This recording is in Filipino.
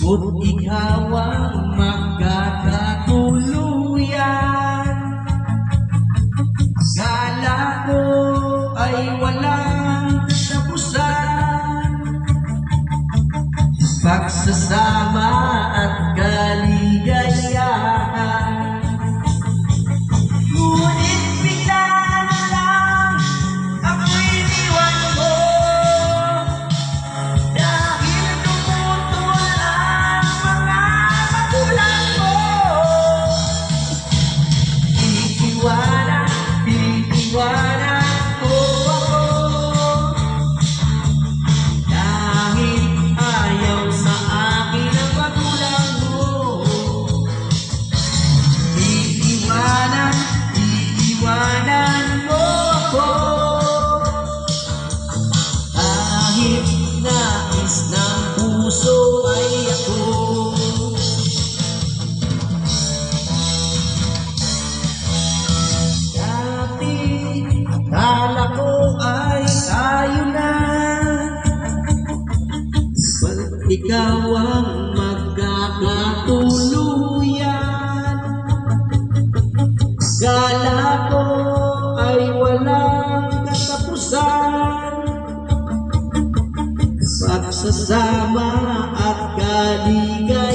Kung ikaw ang magkakatuluyan, kala ko ay walang katapusan. Pagsasama at kaligayahan, ngunit bigla na lang ako'y iniwan mo. Dahil tumutol ang mga magulang mo. Iiwanan mo ako, dahil ayaw sa akin ang magulang mo. Iiwanan mo ako, kahit nais ng puso ay ako. Dati akala ko ay tayo na, ba't ikaw ang magkakatuluyan? Kala ko ay walang katapusan. Pagsasama at kaligayahan,